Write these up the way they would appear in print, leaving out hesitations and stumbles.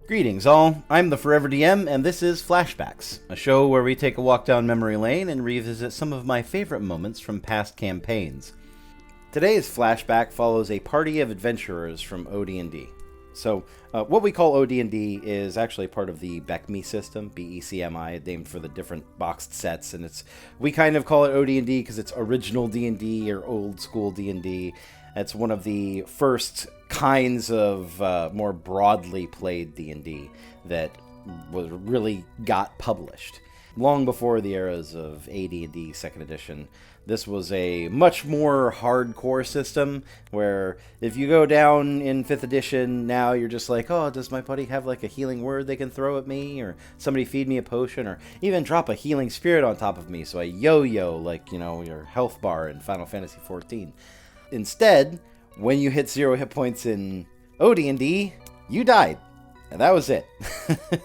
Greetings all, I'm TheForeverDM and this is Flashbacks, a show where we take a walk down memory lane and revisit some of my favorite moments from past campaigns. Today's flashback follows a party of adventurers from OD&D. So, what we call OD&D is actually part of the BECMI system, BECMI, named for the different boxed sets, and we kind of call it OD&D because it's original D&D or old school D&D. It's one of the first kinds of more broadly played D&D that really got published. Long before the eras of AD&D 2nd edition, this was a much more hardcore system where if you go down in 5th edition, now you're just like, oh, does my buddy have like a healing word they can throw at me? Or somebody feed me a potion? Or even drop a healing spirit on top of me so I yo-yo like, your health bar in Final Fantasy XIV. Instead, when you hit 0 hit points in OD&D, you died. And that was it.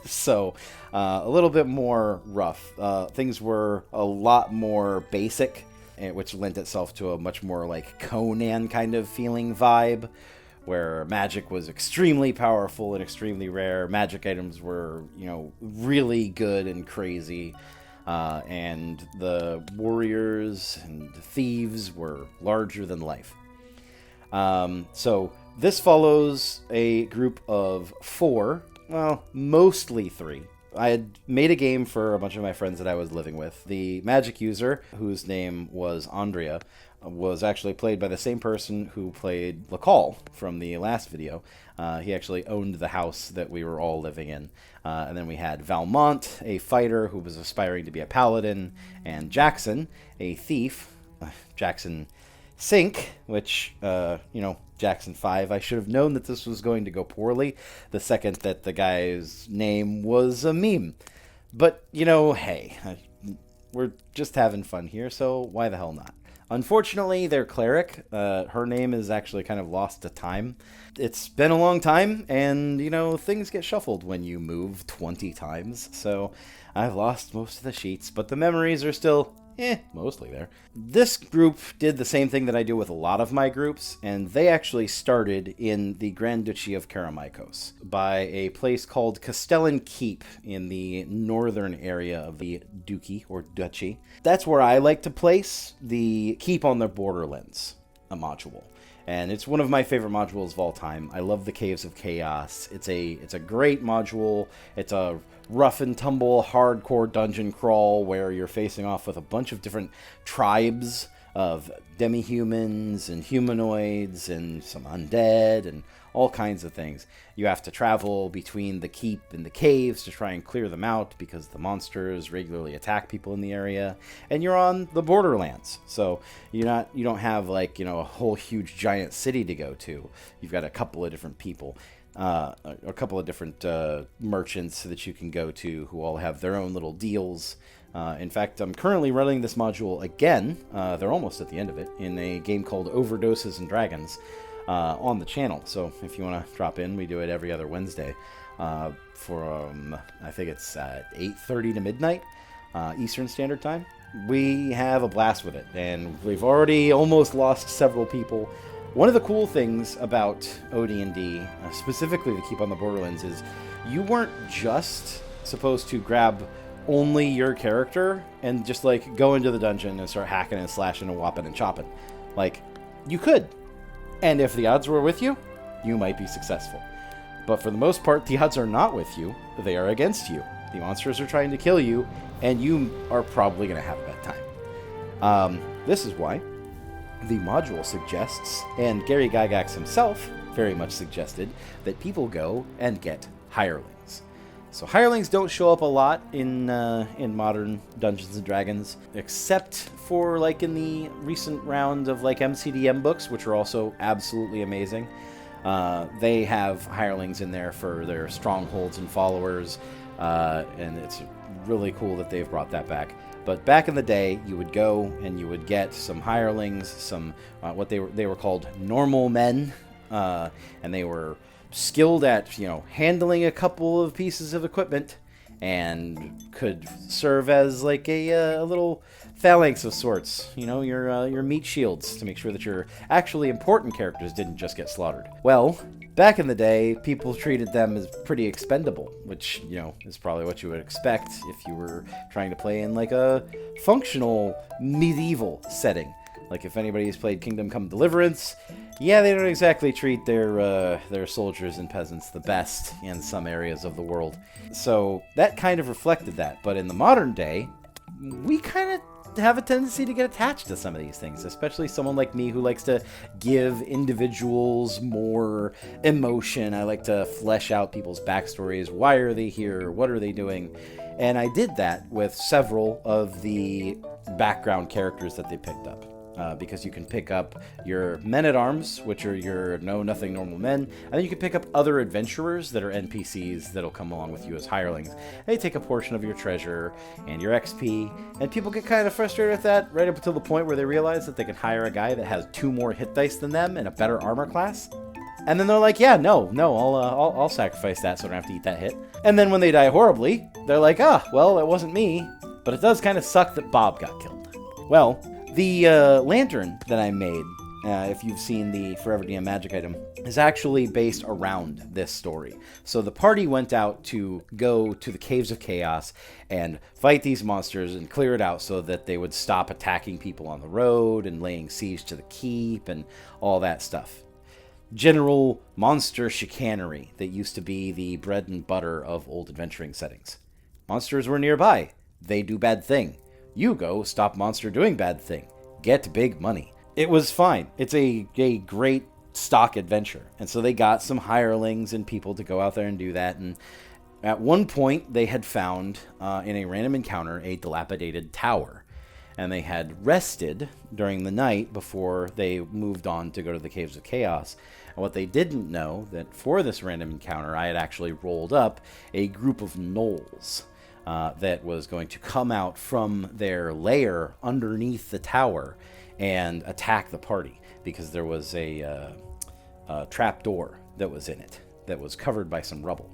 So, a little bit more rough. Things were a lot more basic, which lent itself to a much more like Conan kind of feeling vibe, where magic was extremely powerful and extremely rare. Magic items were, really good and crazy. And the warriors and thieves were larger than life. So this follows a group of 4, well, mostly 3. I had made a game for a bunch of my friends that I was living with. The magic user, whose name was Andrea, was actually played by the same person who played Lacal from the last video. He actually owned the house that we were all living in. And then we had Valmont, a fighter who was aspiring to be a paladin, and Jackson, a thief. Jackson Sink, which, Jackson 5. I should have known that this was going to go poorly the second that the guy's name was a meme. But, hey, we're just having fun here, so why the hell not? Unfortunately, their cleric, her name is actually kind of lost to time. It's been a long time, and, things get shuffled when you move 20 times, so I've lost most of the sheets, but the memories are still mostly there. This group did the same thing that I do with a lot of my groups, and they actually started in the Grand Duchy of Karameikos by a place called Castellan Keep in the northern area of the duchy, or duchy. That's where I like to place the Keep on the Borderlands, a module. And it's one of my favorite modules of all time. I love the Caves of Chaos. It's a great module. It's a rough and tumble, hardcore dungeon crawl where you're facing off with a bunch of different tribes of demi-humans and humanoids and some undead and all kinds of things. You have to travel between the keep and the caves to try and clear them out because the monsters regularly attack people in the area, and you're on the borderlands, so you don't have like a whole huge giant city to go to. You've got a couple of different people, a couple of different merchants that you can go to who all have their own little deals. In fact, I'm currently running this module again, they're almost at the end of it, in a game called Overdoses and Dragons on the channel. So if you want to drop in, we do it every other Wednesday from, I think it's 8:30 to midnight Eastern Standard Time. We have a blast with it, and we've already almost lost several people. One of the cool things about OD&D, specifically the Keep on the Borderlands, is you weren't just supposed to grab only your character and just like go into the dungeon and start hacking and slashing and whopping and chopping. Like, you could. And if the odds were with you, you might be successful. But for the most part, the odds are not with you. They are against you. The monsters are trying to kill you, and you are probably going to have a bad time. This is why the module suggests, and Gary Gygax himself very much suggested, that people go and get hirelings. So hirelings don't show up a lot in modern Dungeons and Dragons, except for like in the recent round of like MCDM books, which are also absolutely amazing. They have hirelings in there for their strongholds and followers, and it's really cool that they've brought that back. But back in the day, you would go and you would get some hirelings, some what they were called normal men, and they were skilled at handling a couple of pieces of equipment and could serve as like a little phalanx of sorts, your meat shields to make sure that your actually important characters didn't just get slaughtered. Well, Back in the day, people treated them as pretty expendable, which, is probably what you would expect if you were trying to play in like a functional medieval setting. Like if anybody's played Kingdom Come Deliverance, yeah, they don't exactly treat their soldiers and peasants the best in some areas of the world. So that kind of reflected that. But in the modern day, we kind of have a tendency to get attached to some of these things, especially someone like me who likes to give individuals more emotion. I like to flesh out people's backstories. Why are they here? What are they doing? And I did that with several of the background characters that they picked up. Because you can pick up your men-at-arms, which are your know-nothing normal men, and then you can pick up other adventurers that are NPCs that'll come along with you as hirelings. They take a portion of your treasure and your XP, and people get kind of frustrated with that right up until the point where they realize that they can hire a guy that has 2 more hit dice than them and a better armor class. And then they're like, yeah, no, I'll sacrifice that so I don't have to eat that hit. And then when they die horribly, they're like, well, it wasn't me, but it does kind of suck that Bob got killed. Well, the lantern that I made, if you've seen the ForeverDM magic item, is actually based around this story. So the party went out to go to the Caves of Chaos and fight these monsters and clear it out so that they would stop attacking people on the road and laying siege to the keep and all that stuff. General monster chicanery that used to be the bread and butter of old adventuring settings. Monsters were nearby. They do bad thing. You go stop monster doing bad thing. Get big money. It was fine. It's a great stock adventure. And so they got some hirelings and people to go out there and do that. And at one point, they had found, in a random encounter, a dilapidated tower. And they had rested during the night before they moved on to go to the Caves of Chaos. And what they didn't know, that for this random encounter, I had actually rolled up a group of Gnolls. That was going to come out from their lair underneath the tower and attack the party because there was a trap door that was in it that was covered by some rubble.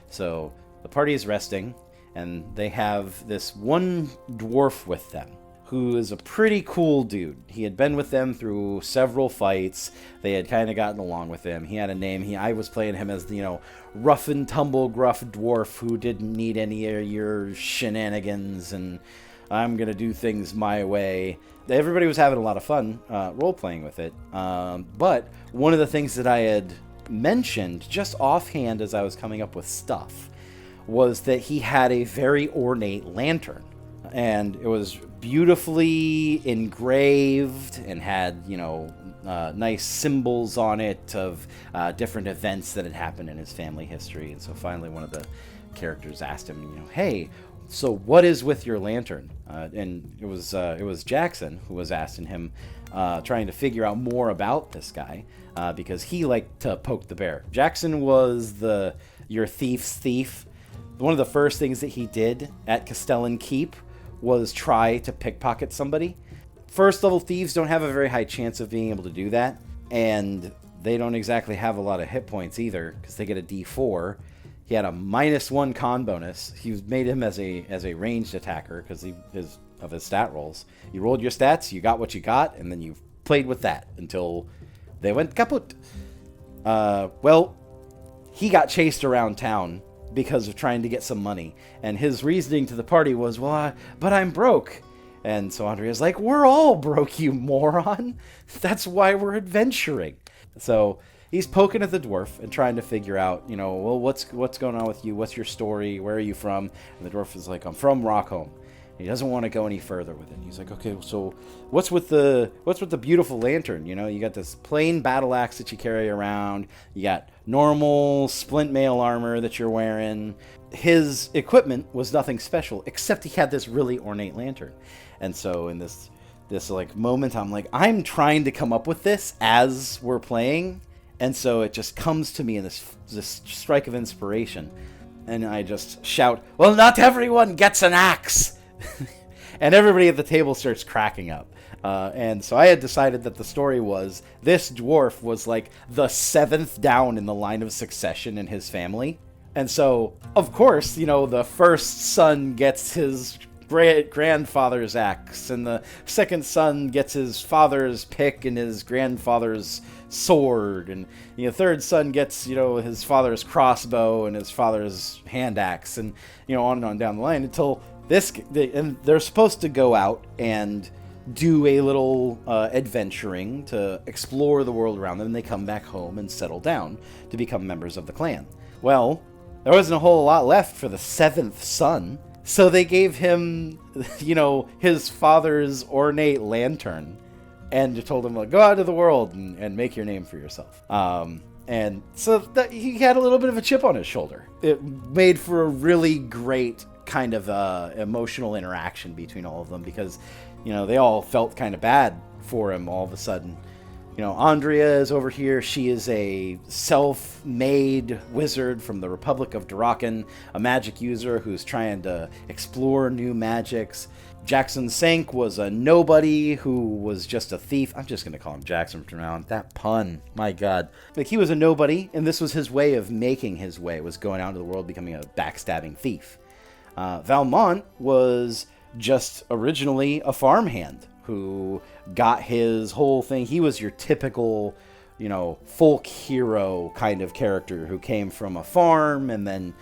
So the party is resting, and they have this one dwarf with them who is a pretty cool dude. He had been with them through several fights. They had kind of gotten along with him. He had a name. I was playing him as the, rough and tumble gruff dwarf who didn't need any of your shenanigans, and I'm going to do things my way. Everybody was having a lot of fun role-playing with it. But one of the things that I had mentioned just offhand as I was coming up with stuff was that he had a very ornate lantern. And it was beautifully engraved and had, nice symbols on it of different events that had happened in his family history. And so finally one of the characters asked him, hey, so what is with your lantern? And it was Jackson who was asking him, trying to figure out more about this guy, because he liked to poke the bear. Jackson was your thief's thief. One of the first things that he did at Castellan Keep was try to pickpocket somebody. First level thieves don't have a very high chance of being able to do that, and they don't exactly have a lot of hit points either because they get a D4. He had a -1 con bonus. He made him as a ranged attacker because of his stat rolls. You rolled your stats, you got what you got, and then you played with that until they went kaput. Well, he got chased around town because of trying to get some money. And his reasoning to the party was, but I'm broke. And so Andrea's like, we're all broke, you moron. That's why we're adventuring. So he's poking at the dwarf and trying to figure out, what's going on with you? What's your story? Where are you from? And the dwarf is like, I'm from Rockholm. He doesn't want to go any further with it. He's like, okay, so what's with the beautiful lantern? You got this plain battle axe that you carry around. You got normal splint mail armor that you're wearing. His equipment was nothing special, except he had this really ornate lantern. And so in this like moment, I'm like, I'm trying to come up with this as we're playing. And so it just comes to me in this strike of inspiration. And I just shout, well, not everyone gets an axe. And everybody at the table starts cracking up. And so I had decided that the story was this dwarf was like the 7th down in the line of succession in his family. And so, of course, the first son gets his grandfather's axe, and the second son gets his father's pick and his grandfather's sword, and third son gets his father's crossbow and his father's hand axe, and on and on down the line until and they're supposed to go out and do a little adventuring to explore the world around them, and they come back home and settle down to become members of the clan. Well, there wasn't a whole lot left for the seventh son, so they gave him, his father's ornate lantern, and told him, go out to the world and make your name for yourself. And so he had a little bit of a chip on his shoulder. It made for a really great kind of emotional interaction between all of them, because they all felt kind of bad for him all of a sudden. Andrea is over here. She is a self-made wizard from the Republic of Durakan, a magic user who's trying to explore new magics. Jackson Sank was a nobody who was just a thief. I'm just going to call him Jackson from now on. That pun, my God. He was a nobody, and this was his way of making his way, was going out into the world, becoming a backstabbing thief. Valmont was just originally a farmhand who got his whole thing. He was your typical, folk hero kind of character who came from a farm, and then,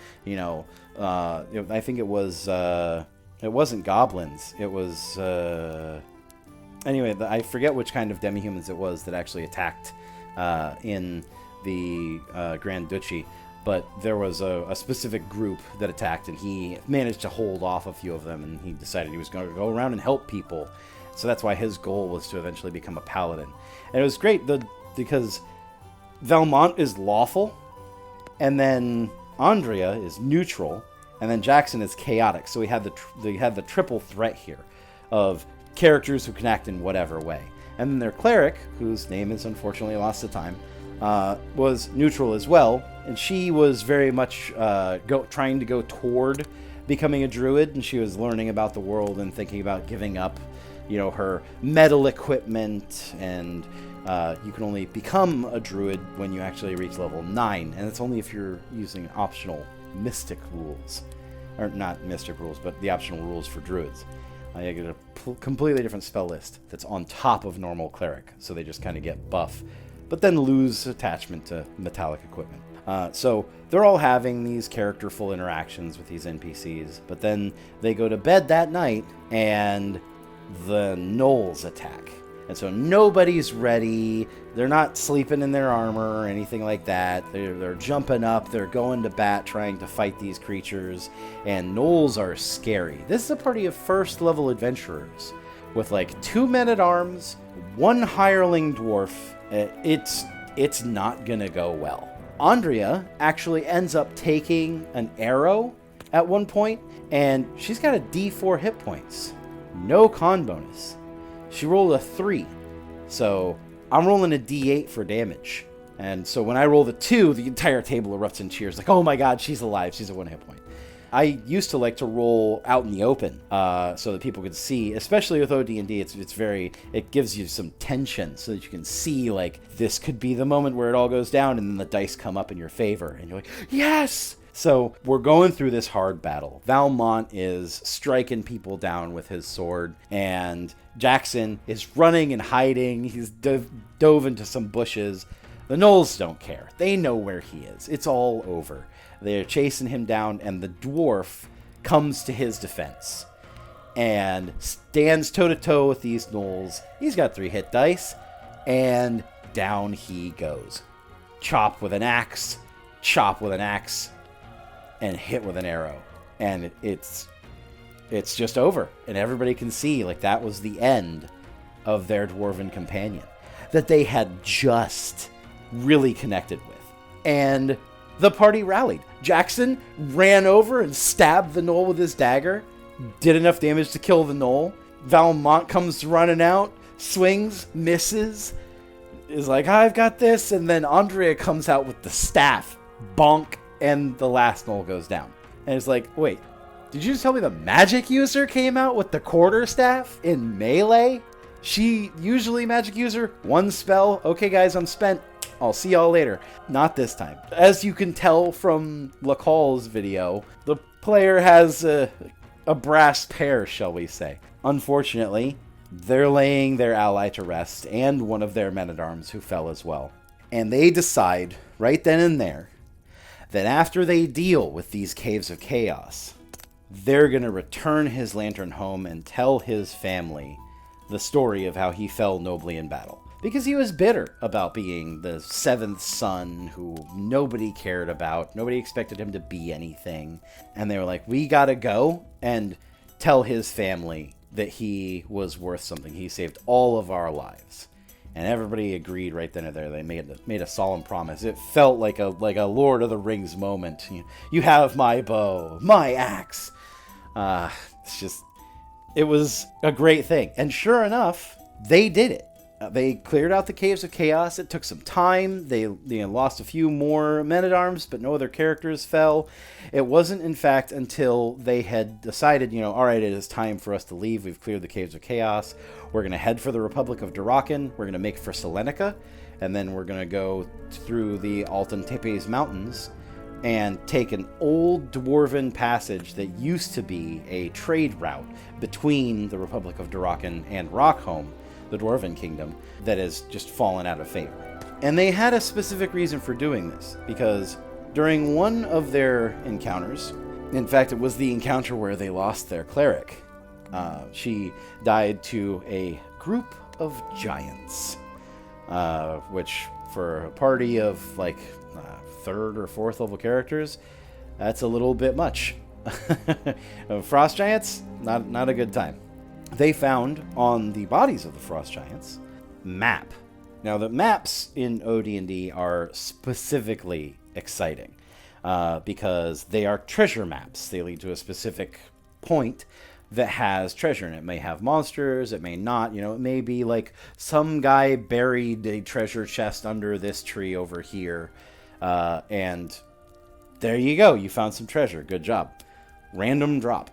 I think it was, it wasn't goblins. It was, anyway, I forget which kind of demi-humans it was that actually attacked in the Grand Duchy. But there was a specific group that attacked, and he managed to hold off a few of them, and he decided he was going to go around and help people. So that's why his goal was to eventually become a paladin. And it was great because Valmont is lawful, and then Andrea is neutral, and then Jackson is chaotic. So we had the triple threat here of characters who can act in whatever way. And then their cleric, whose name is unfortunately lost to time, was neutral as well, and she was very much trying to go toward becoming a druid, and she was learning about the world and thinking about giving up, her metal equipment, and you can only become a druid when you actually reach level 9, and it's only if you're using optional mystic rules, or not mystic rules, but the optional rules for druids. You get a completely different spell list that's on top of normal cleric, so they just kind of get buff, but then lose attachment to metallic equipment. So they're all having these characterful interactions with these NPCs, but then they go to bed that night, and the Gnolls attack. And so nobody's ready. They're not sleeping in their armor or anything like that. They're jumping up. They're going to bat, trying to fight these creatures. And Gnolls are scary. This is a party of first-level adventurers with 2 men-at-arms, 1 hireling dwarf. It's not gonna go well. Andrea actually ends up taking an arrow at one point, and she's got a D4 hit points. No con bonus. She rolled a 3, so I'm rolling a D8 for damage. And so when I roll the 2, the entire table erupts in cheers, oh my God, she's alive, she's a 1 hit point. I used to like to roll out in the open so that people could see, especially with OD&D, it gives you some tension so that you can see, this could be the moment where it all goes down, and then the dice come up in your favor, and you're like, yes! So we're going through this hard battle. Valmont is striking people down with his sword, and Jackson is running and hiding. He's dove into some bushes. The Gnolls don't care. They know where he is. It's all over. They're chasing him down, and the dwarf comes to his defense and stands toe-to-toe with these Gnolls. He's got 3 hit dice, and down he goes. Chop with an axe, and hit with an arrow. And it's just over. And everybody can see, that was the end of their dwarven companion that they had just really connected with. And the party rallied. Jackson ran over and stabbed the Gnoll with his dagger, did enough damage to kill the Gnoll. Valmont comes running out, swings, misses, is like, I've got this, and then Andrea comes out with the staff, bonk, and the last Gnoll goes down. And it's like, wait, did you just tell me the magic user came out with the quarterstaff in melee? She usually magic user, 1 spell, okay guys, I'm spent, I'll see y'all later. Not this time. As you can tell from LaCall's video, the player has a brass pair, shall we say. Unfortunately, they're laying their ally to rest, and one of their men-at-arms who fell as well. And they decide, right then and there, that after they deal with these caves of chaos, they're going to return his lantern home and tell his family the story of how he fell nobly in battle. Because he was bitter about being the seventh son who nobody cared about. Nobody expected him to be anything. And they were like, we gotta go and tell his family that he was worth something. He saved all of our lives. And everybody agreed right then and there. They made a solemn promise. It felt like a Lord of the Rings moment. You have my bow, my axe. It was a great thing. And sure enough, they did it. They cleared out the Caves of Chaos. It took some time. They lost a few more men-at-arms, but no other characters fell. It wasn't, in fact, until they had decided, all right, it is time for us to leave. We've cleared the Caves of Chaos. We're going to head for the Republic of Durakan. We're going to make for Selenica, and then we're going to go through the Altan Tepes Mountains and take an old dwarven passage that used to be a trade route between the Republic of Durakan and Rockholm, the Dwarven Kingdom, that has just fallen out of favor. And they had a specific reason for doing this, because during one of their encounters, in fact, it was the encounter where they lost their cleric. She died to a group of giants, which for a party of third or fourth level characters, that's a little bit much. Frost giants, not a good time. They found on the bodies of the frost giants map. Now the maps in OD&D are specifically exciting because they are treasure maps. They lead to a specific point that has treasure, and it may have monsters, it may not. It may be like some guy buried a treasure chest under this tree over here, and there you go, you found some treasure, good job. Random drop.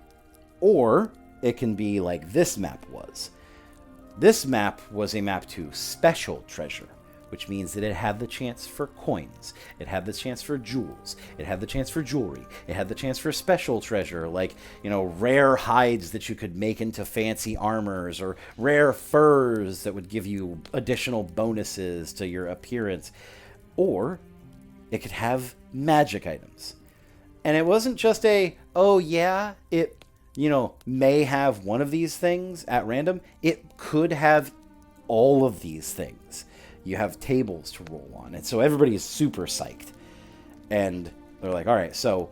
Or it can be like this map was. This map was a map to special treasure, which means that it had the chance for coins, it had the chance for jewels, it had the chance for jewelry, it had the chance for special treasure, like, rare hides that you could make into fancy armors, or rare furs that would give you additional bonuses to your appearance. Or it could have magic items. And it wasn't just it may have one of these things at random. It could have all of these things. You have tables to roll on. And so everybody is super psyched. And they're like, all right, so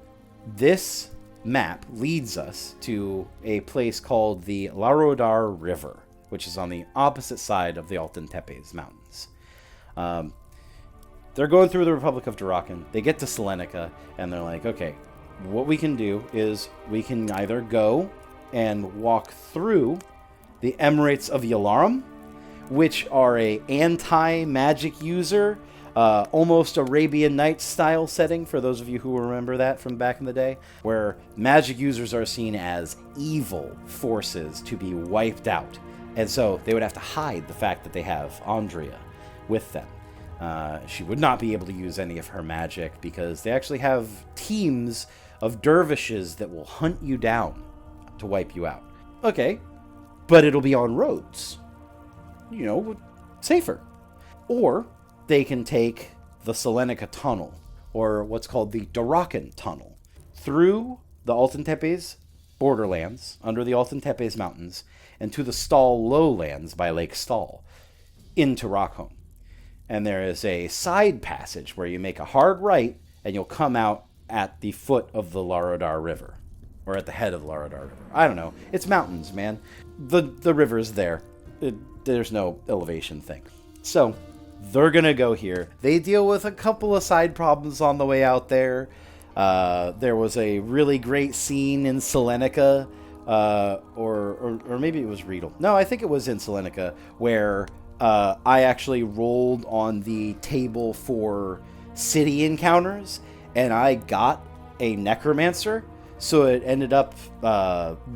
this map leads us to a place called the Larodar River, which is on the opposite side of the Altan Tepes Mountains. They're going through the Republic of Durakan. They get to Selenica, and they're like, okay, what we can do is we can either go and walk through the Emirates of Yalarum, which are a anti-magic user, almost Arabian Nights style setting, for those of you who remember that from back in the day, where magic users are seen as evil forces to be wiped out. And so they would have to hide the fact that they have Andrea with them. She would not be able to use any of her magic because they actually have teams of dervishes that will hunt you down to wipe you out. Okay, but it'll be on roads. Safer. Or they can take the Selenica Tunnel, or what's called the Durakan Tunnel, through the Altan Tepes borderlands, under the Altan Tepes Mountains, and to the Stall Lowlands by Lake Stall, into Rockholm. And there is a side passage where you make a hard right, and you'll come out at the foot of the Larodar River. Or at the head of the Larodar River. I don't know. It's mountains, man. The river's there. There's no elevation thing. So, they're going to go here. They deal with a couple of side problems on the way out there. There was a really great scene in Selenica, or maybe it was Riedel. No, I think it was in Selenica, where I actually rolled on the table for city encounters, and I got a necromancer, so it ended up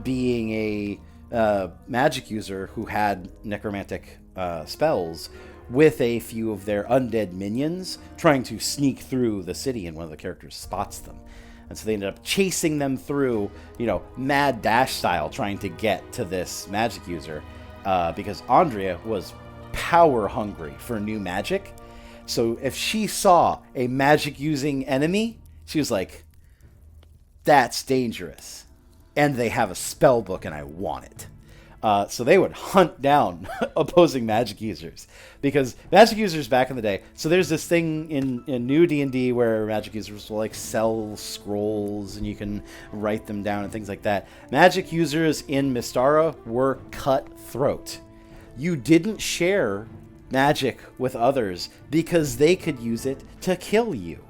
being a magic user who had necromantic spells with a few of their undead minions trying to sneak through the city, and one of the characters spots them. And so they ended up chasing them through, mad dash style, trying to get to this magic user, because Andrea was power hungry for new magic. So if she saw a magic-using enemy, she was like, that's dangerous. And they have a spell book, and I want it. So they would hunt down opposing magic users. Because magic users back in the day... So there's this thing in new D&D where magic users will like sell scrolls, and you can write them down and things like that. Magic users in Mystara were cutthroat. You didn't share magic with others because they could use it to kill you.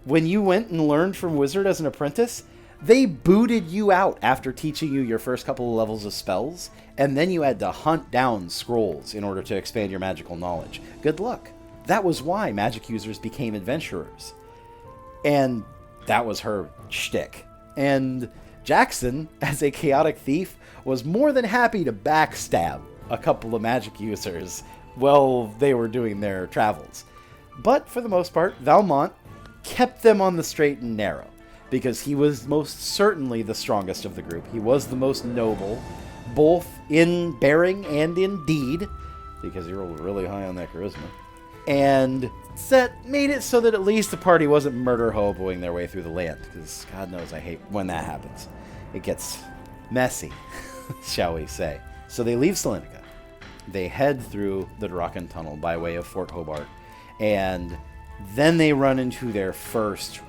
When you went and learned from Wizard as an apprentice, they booted you out after teaching you your first couple of levels of spells, and then you had to hunt down scrolls in order to expand your magical knowledge. Good luck. That was why magic users became adventurers. And that was her shtick. And Jackson, as a chaotic thief, was more than happy to backstab a couple of magic users while they were doing their travels. But for the most part, Valmont kept them on the straight and narrow, because he was most certainly the strongest of the group. He was the most noble, both in bearing and in deed, because he rolled really high on that charisma. And that made it so that at least the party wasn't murder hoboing their way through the land, because God knows I hate when that happens. It gets messy, shall we say. So they leave Salonica. They head through the Draken Tunnel by way of Fort Hobart, and then they run into their first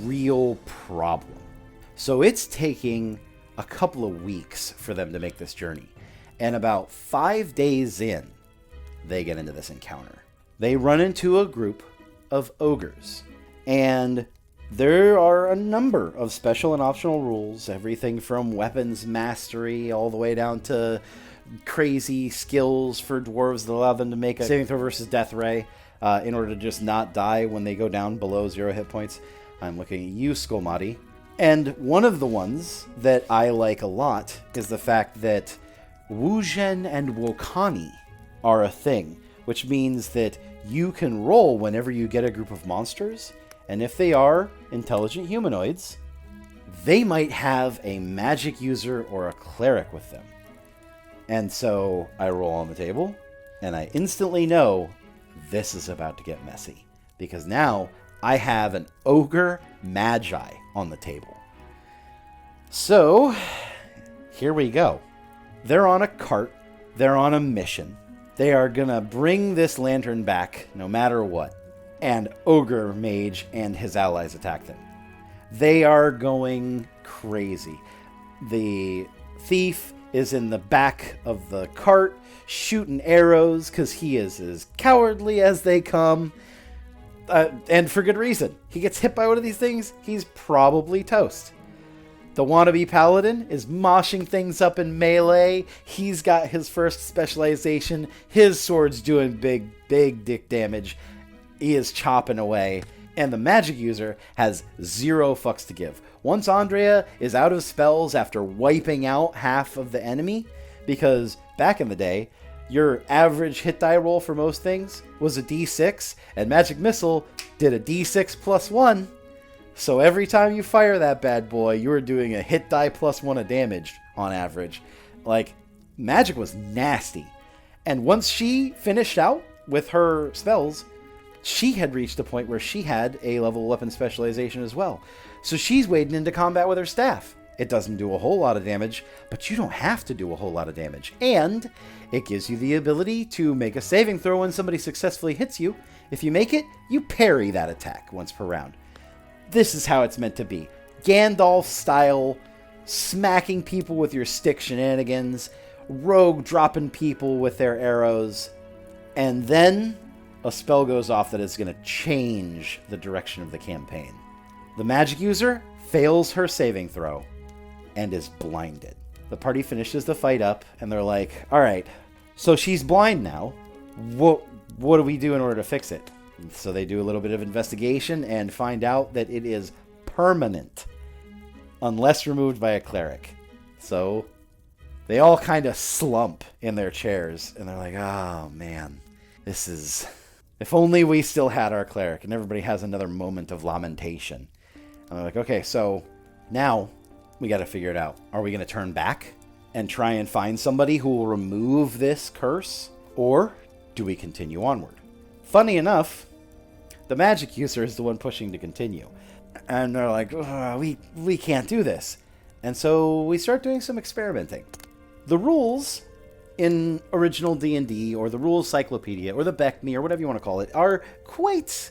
real problem. So it's taking a couple of weeks for them to make this journey. And about 5 days in, they get into this encounter. They run into a group of ogres. And there are a number of special and optional rules. Everything from weapons mastery all the way down to crazy skills for dwarves that allow them to make a saving throw versus death ray. In order to just not die when they go down below 0 hit points. I'm looking at you, Skolmati. And one of the ones that I like a lot is the fact that Wuzhen and Wokani are a thing, which means that you can roll whenever you get a group of monsters, and if they are intelligent humanoids, they might have a magic user or a cleric with them. And so I roll on the table, and I instantly know this is about to get messy, because now I have an ogre magi on the table. So here we go. They're on a cart. They're on a mission. They are gonna bring this lantern back no matter what. And ogre mage and his allies attack them. They are going crazy. The thief is in the back of the cart shooting arrows because he is as cowardly as they come. And for good reason. He gets hit by one of these things, he's probably toast. The wannabe paladin is moshing things up in melee. He's got his first specialization. His sword's doing big dick damage. He is chopping away. And the magic user has 0 fucks to give. Once Andrea is out of spells after wiping out half of the enemy, because back in the day, your average hit die roll for most things was a d6, and Magic Missile did a d6 plus 1. So every time you fire that bad boy, you were doing a hit die plus 1 of damage on average. Like, magic was nasty. And once she finished out with her spells, she had reached a point where she had a level weapon specialization as well. So she's wading into combat with her staff. It doesn't do a whole lot of damage, but you don't have to do a whole lot of damage. And it gives you the ability to make a saving throw when somebody successfully hits you. If you make it, you parry that attack once per round. This is how it's meant to be. Gandalf style, smacking people with your stick shenanigans, rogue dropping people with their arrows, and then a spell goes off that is going to change the direction of the campaign. The magic user fails her saving throw and is blinded. The party finishes the fight up, and they're like, all right, so she's blind now. What do we do in order to fix it? And so they do a little bit of investigation and find out that it is permanent, unless removed by a cleric. So they all kind of slump in their chairs, and they're like, oh man, this is... If only we still had our cleric. And everybody has another moment of lamentation. And they're like, okay, so now we got to figure it out. Are we going to turn back and try and find somebody who will remove this curse? Or do we continue onward? Funny enough, The magic user is the one pushing to continue. And they're like, we can't do this. And so we start doing some experimenting. The rules in original D&D, or the rules cyclopedia, or the Beckme, or whatever you want to call it, are quite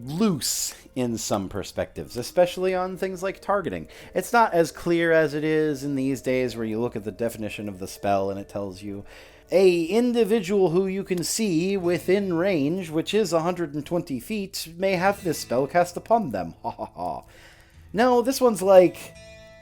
loose in some perspectives, especially on things like targeting. It's not as clear as it is in these days where you look at the definition of the spell and it tells you a individual who you can see within range, which is 120 feet, may have this spell cast upon them. Ha ha ha. No, this one's like,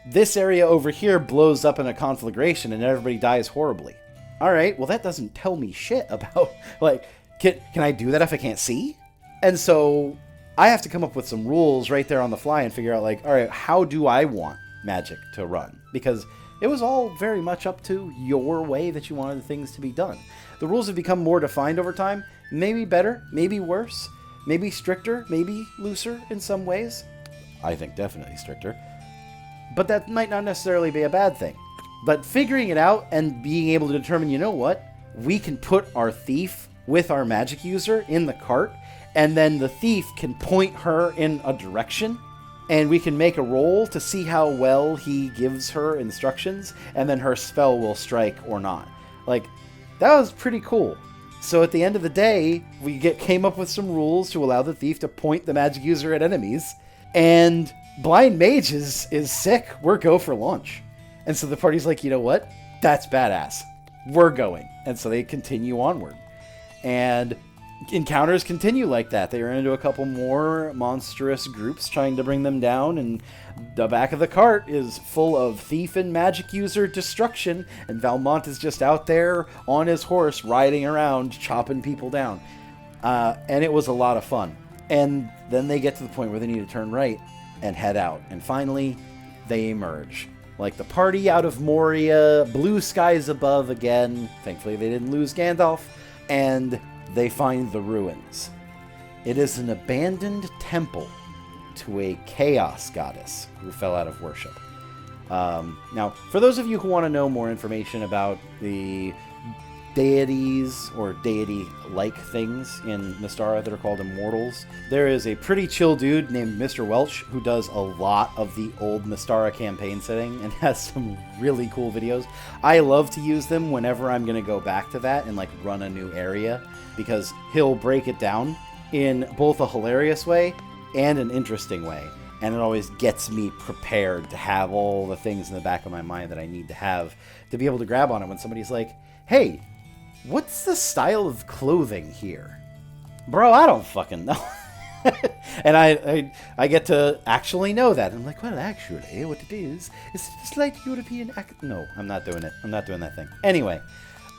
this area over here blows up in a conflagration and everybody dies horribly. Alright, well that doesn't tell me shit about, like, can I do that if I can't see? And so I have to come up with some rules right there on the fly and figure out, like, alright, how do I want magic to run? Because it was all very much up to your way that you wanted things to be done. The rules have become more defined over time, maybe better, maybe worse, maybe stricter, maybe looser in some ways. I think definitely stricter. But that might not necessarily be a bad thing. But figuring it out and being able to determine, you know what, we can put our thief with our magic user in the cart, and then the thief can point her in a direction, and we can make a roll to see how well he gives her instructions, and then her spell will strike or not. Like, that was pretty cool. So at the end of the day, we came up with some rules to allow the thief to point the magic user at enemies, and Blind Mage is sick. We're go for launch. And so the party's like, you know what? That's badass. We're going. And so they continue onward. And encounters continue like that. They run into a couple more monstrous groups trying to bring them down, and the back of the cart is full of thief and magic user destruction, and Valmont is just out there on his horse riding around chopping people down. And it was a lot of fun. And then they get to the point where they need to turn right and head out, and finally they emerge like the party out of Moria, blue skies above again. Thankfully they didn't lose Gandalf. And they find the ruins. It is an abandoned temple to a chaos goddess who fell out of worship. Now, for those of you who want to know more information about the deities or deity-like things in Mystara that are called immortals, there is a pretty chill dude named Mr. Welch who does a lot of the old Mystara campaign setting and has some really cool videos. I love to use them whenever I'm going to go back to that and like run a new area, because he'll break it down in both a hilarious way and an interesting way. And it always gets me prepared to have all the things in the back of my mind that I need to have to be able to grab on it when somebody's like, hey, what's the style of clothing here? Bro, I don't fucking know. And I get to actually know that. I'm like, well, actually, what it is slight European... No, I'm not doing it. I'm not doing that thing. Anyway,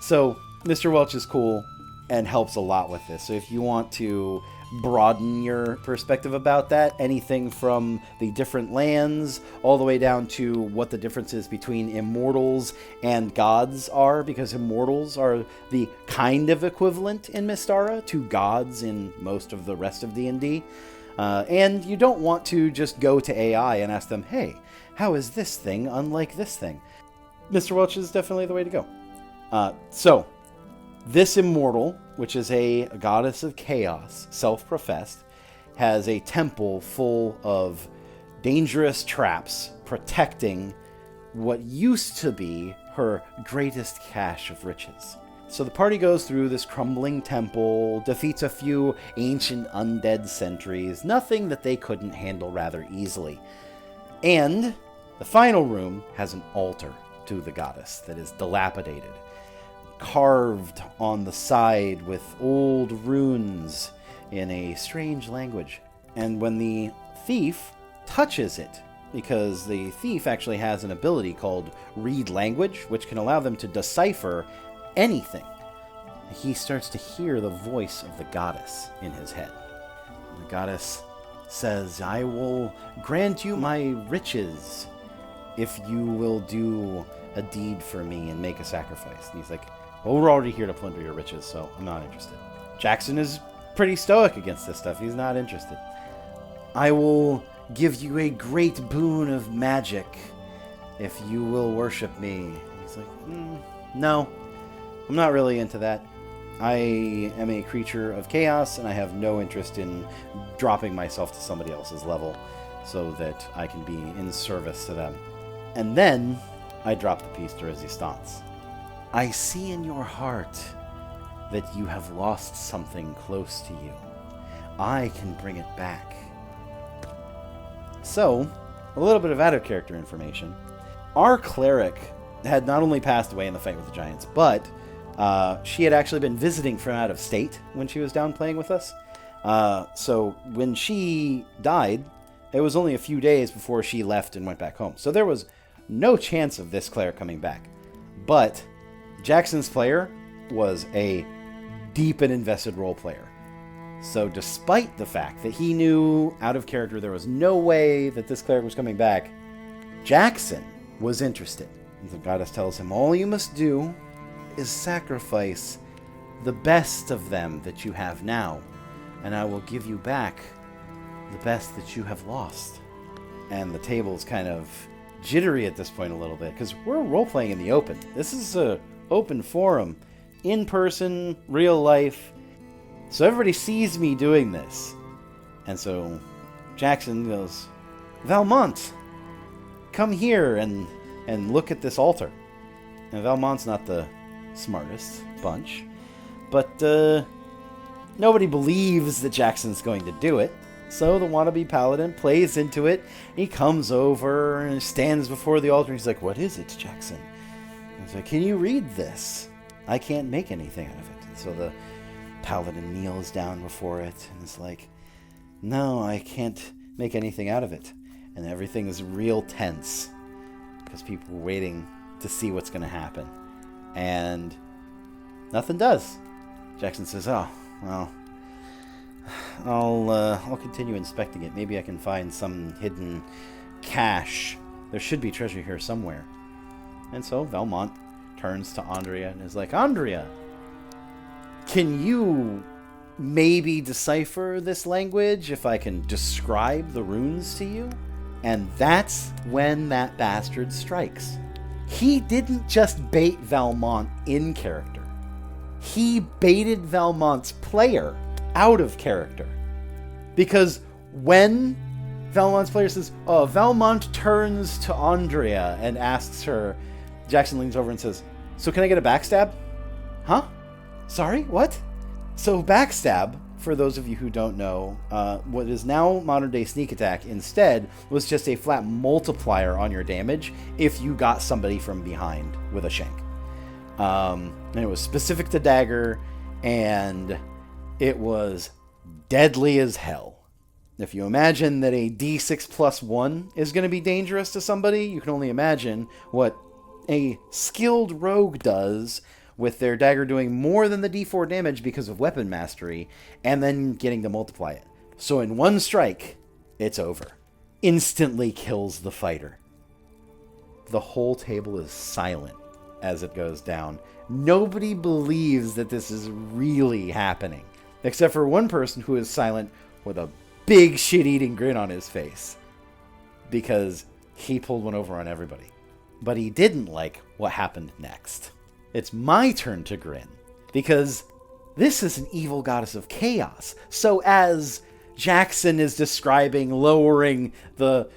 so Mr. Welch is cool and helps a lot with this. So if you want to broaden your perspective about that, anything from the different lands all the way down to what the differences between immortals and gods are, because immortals are the kind of equivalent in Mystara to gods in most of the rest of D&D. And you don't want to just go to AI and ask them, hey, how is this thing unlike this thing? Mr. Welch is definitely the way to go. So this immortal, which is a goddess of chaos, self-professed, has a temple full of dangerous traps protecting what used to be her greatest cache of riches. So the party goes through this crumbling temple, defeats a few ancient undead sentries, nothing that they couldn't handle rather easily. And the final room has an altar to the goddess that is dilapidated, carved on the side with old runes in a strange language. And when the thief touches it, because the thief actually has an ability called read language, which can allow them to decipher anything, he starts to hear the voice of the goddess in his head. The goddess says, I will grant you my riches if you will do a deed for me and make a sacrifice. And he's like, well, we're already here to plunder your riches, so I'm not interested. Jackson is pretty stoic against this stuff. He's not interested. I will give you a great boon of magic if you will worship me. He's like, no, I'm not really into that. I am a creature of chaos, and I have no interest in dropping myself to somebody else's level so that I can be in service to them. And then I drop the piece de resistance. I see in your heart that you have lost something close to you. I can bring it back. So, a little bit of out-of-character information. Our cleric had not only passed away in the fight with the giants, but she had actually been visiting from out of state when she was down playing with us. So when she died, it was only a few days before she left and went back home. So there was no chance of this cleric coming back. But Jackson's player was a deep and invested role player. So despite the fact that he knew out of character there was no way that this cleric was coming back, Jackson was interested. The goddess tells him, all you must do is sacrifice the best of them that you have now, and I will give you back the best that you have lost. And the table's kind of jittery at this point a little bit, because we're role-playing in the open. This is an open forum, in person, real life, so everybody sees me doing this. And so Jackson goes, Valmont, come here and look at this altar. And Valmont's not the smartest bunch, but nobody believes that Jackson's going to do it. So the wannabe paladin plays into it. He comes over and stands before the altar. He's like, what is it, Jackson? And he's like, can you read this? I can't make anything out of it. And so the paladin kneels down before it and is like, no, I can't make anything out of it. And everything is real tense because people are waiting to see what's going to happen. And nothing does. Jackson says, oh, well, I'll continue inspecting it. Maybe I can find some hidden cache. There should be treasure here somewhere. And so Valmont turns to Andrea and is like, Andrea, can you maybe decipher this language if I can describe the runes to you? And that's when that bastard strikes. He didn't just bait Valmont in character. He baited Valmont's player out of character. Because when Valmont's player says, oh, Valmont turns to Andrea and asks her, Jackson leans over and says, so can I get a backstab? Huh? Sorry, what? So backstab, for those of you who don't know, what is now modern-day sneak attack instead was just a flat multiplier on your damage if you got somebody from behind with a shank. And it was specific to dagger, and it was deadly as hell. If you imagine that a d6 plus 1 is going to be dangerous to somebody, you can only imagine what a skilled rogue does with their dagger doing more than the d4 damage because of weapon mastery, and then getting to multiply it. So in one strike, it's over. Instantly kills the fighter. The whole table is silent as it goes down. Nobody believes that this is really happening, except for one person who is silent with a big shit-eating grin on his face, because he pulled one over on everybody. But he didn't like what happened next. It's my turn to grin, because this is an evil goddess of chaos. So as Jackson is describing lowering the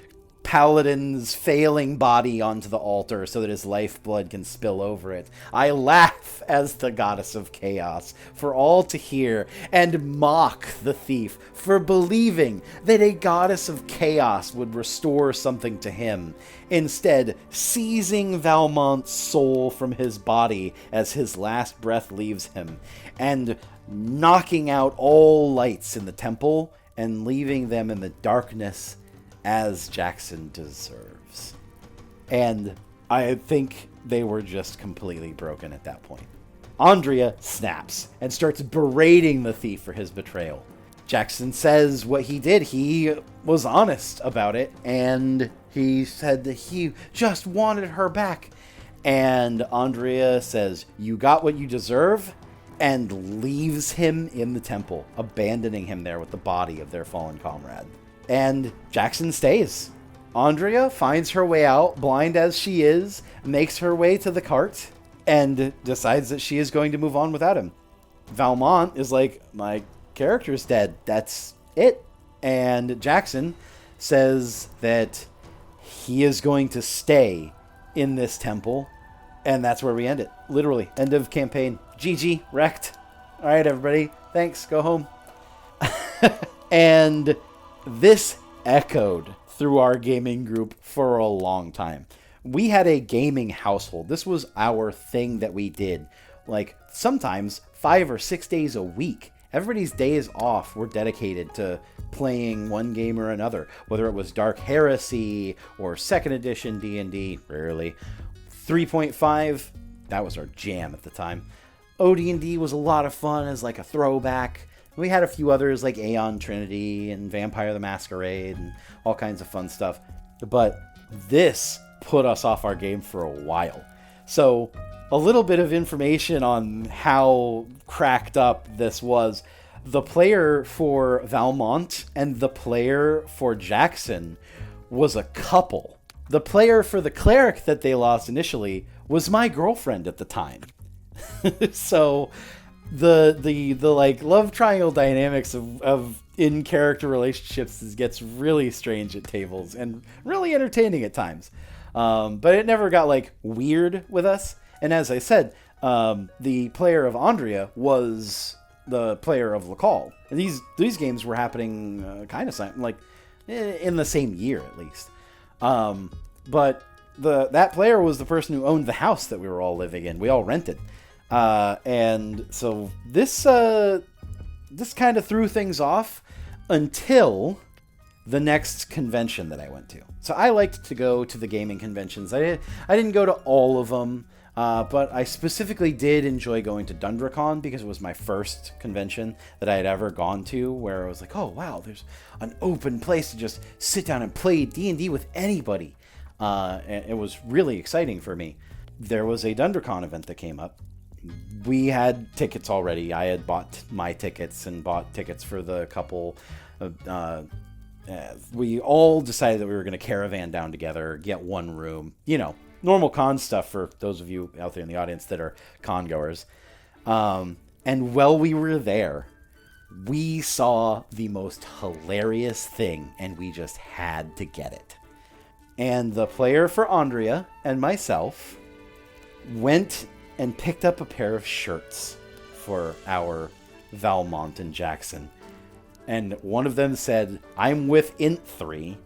paladin's failing body onto the altar so that his lifeblood can spill over it, I laugh as the goddess of chaos for all to hear and mock the thief for believing that a goddess of chaos would restore something to him, instead seizing Valmont's soul from his body as his last breath leaves him and knocking out all lights in the temple and leaving them in the darkness as Jackson deserves. And I think they were just completely broken at that point. Andrea snaps and starts berating the thief for his betrayal. Jackson says what he did. He was honest about it, and he said that he just wanted her back. And Andrea says, you got what you deserve, and leaves him in the temple, abandoning him there with the body of their fallen comrade. And Jackson stays. Andrea finds her way out, blind as she is, makes her way to the cart, and decides that she is going to move on without him. Valmont is like, my character's dead. That's it. And Jackson says that he is going to stay in this temple. And that's where we end it. Literally. End of campaign. GG. Wrecked. All right, everybody. Thanks. Go home. And this echoed through our gaming group for a long time. We had a gaming household. This was our thing that we did. Like, sometimes 5 or 6 days a week. Everybody's days off were dedicated to playing one game or another. Whether it was Dark Heresy or 2nd edition D&D, rarely. 3.5, that was our jam at the time. OD&D was a lot of fun as like a throwback. We had a few others like Aeon Trinity and Vampire the Masquerade and all kinds of fun stuff. But this put us off our game for a while. So a little bit of information on how cracked up this was. The player for Valmont and the player for Jackson was a couple. The player for the cleric that they lost initially was my girlfriend at the time. So the like love triangle dynamics of in-character relationships gets really strange at tables and really entertaining at times. But it never got like weird with us. And as I said, the player of Andrea was the player of Lacal. And these games were happening kind of like in the same year at least. But that player was the person who owned the house that we were all living in. We all rented. And so this kind of threw things off until the next convention that I went to. So I liked to go to the gaming conventions. I didn't go to all of them, but I specifically did enjoy going to Dundracon because it was my first convention that I had ever gone to where I was like, oh wow, there's an open place to just sit down and play D&D with anybody. And it was really exciting for me. There was a Dundracon event that came up. We had tickets already. I had bought my tickets and bought tickets for the couple. We all decided that we were going to caravan down together, get one room. You know, normal con stuff for those of you out there in the audience that are con goers. And while we were there, we saw the most hilarious thing, and we just had to get it. And the player for Andrea and myself went and picked up a pair of shirts for our Valmont and Jackson. And one of them said, I'm with Int3,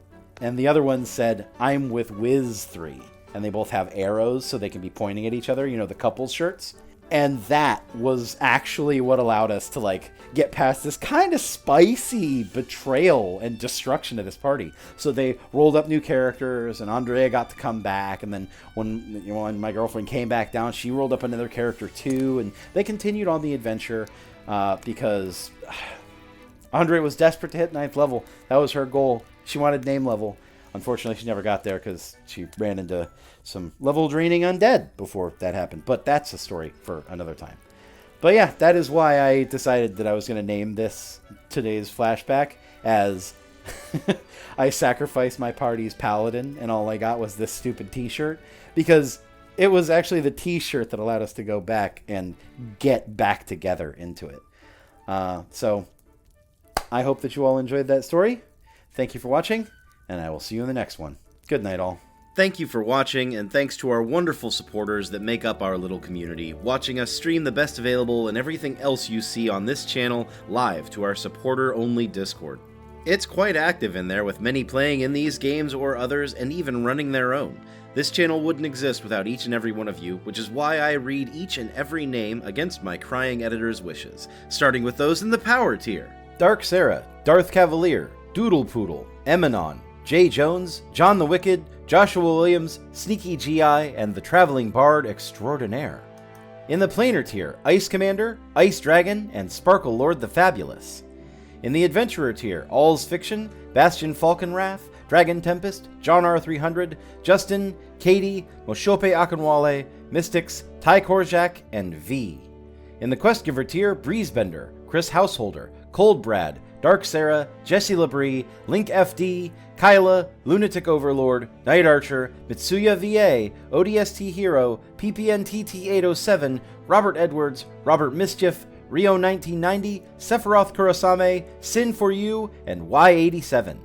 and the other one said, I'm with Wiz3. And they both have arrows so they can be pointing at each other, you know, the couples shirts. And that was actually what allowed us to, like, get past this kind of spicy betrayal and destruction of this party. So they rolled up new characters, and Andrea got to come back. And then when my girlfriend came back down, she rolled up another character too. And they continued on the adventure because Andrea was desperate to hit 9th level. That was her goal. She wanted name level. Unfortunately, she never got there because she ran into some level-draining undead before that happened. But that's a story for another time. But yeah, that is why I decided that I was going to name this today's flashback as I sacrificed my party's Paladin, and all I got was this stupid t-shirt. Because it was actually the t-shirt that allowed us to go back and get back together into it. So I hope that you all enjoyed that story. Thank you for watching. And I will see you in the next one. Good night, all. Thank you for watching, and thanks to our wonderful supporters that make up our little community, watching us stream the best available and everything else you see on this channel live to our supporter-only Discord. It's quite active in there, with many playing in these games or others, and even running their own. This channel wouldn't exist without each and every one of you, which is why I read each and every name against my crying editor's wishes, starting with those in the power tier. Dark Sarah, Darth Cavalier, Doodle Poodle, Emanon, Jay Jones, John the Wicked, Joshua Williams, Sneaky GI, and the Traveling Bard Extraordinaire. In the Planar tier, Ice Commander, Ice Dragon, and Sparkle Lord the Fabulous. In the Adventurer tier, All's Fiction, Bastion Falconwrath, Dragon Tempest, John R300, Justin, Katie, Moshope Akinwale, Mystics, Ty Korjak, and V. In the Quest Giver tier, Breezebender, Chris Householder, Cold Brad, Dark Sarah, Jesse Labrie, Link FD, Kyla, Lunatic Overlord, Night Archer, Mitsuya VA, ODST Hero, PPNTT807, Robert Edwards, Robert Mischief, Rio 1990, Sephiroth Kurosame, Sin for You, and Y87.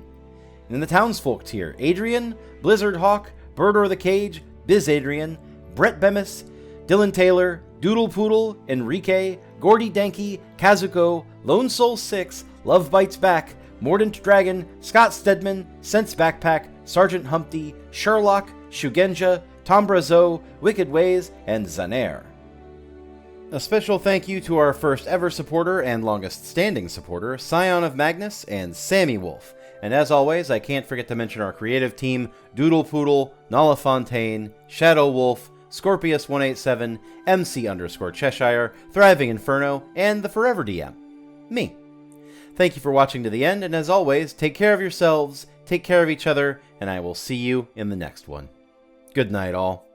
In the townsfolk tier, Adrian, Blizzard Hawk, Bird or the Cage, Biz Adrian, Brett Bemis, Dylan Taylor, Doodle Poodle, Enrique, Gordy Danky, Kazuko, Lone Soul 6, Love Bites Back, Mordant Dragon, Scott Stedman, Sense Backpack, Sergeant Humpty, Sherlock, Shugenja, Tom Brazo, Wicked Ways, and Zanair. A special thank you to our first ever supporter and longest standing supporter, Scion of Magnus and Sammy Wolf. And as always, I can't forget to mention our creative team, Doodle Poodle, Nala Fontaine, Shadow Wolf, Scorpius187, MC_Cheshire, Thriving Inferno, and TheForeverDM. Me. Thank you for watching to the end, and as always, take care of yourselves, take care of each other, and I will see you in the next one. Good night, all.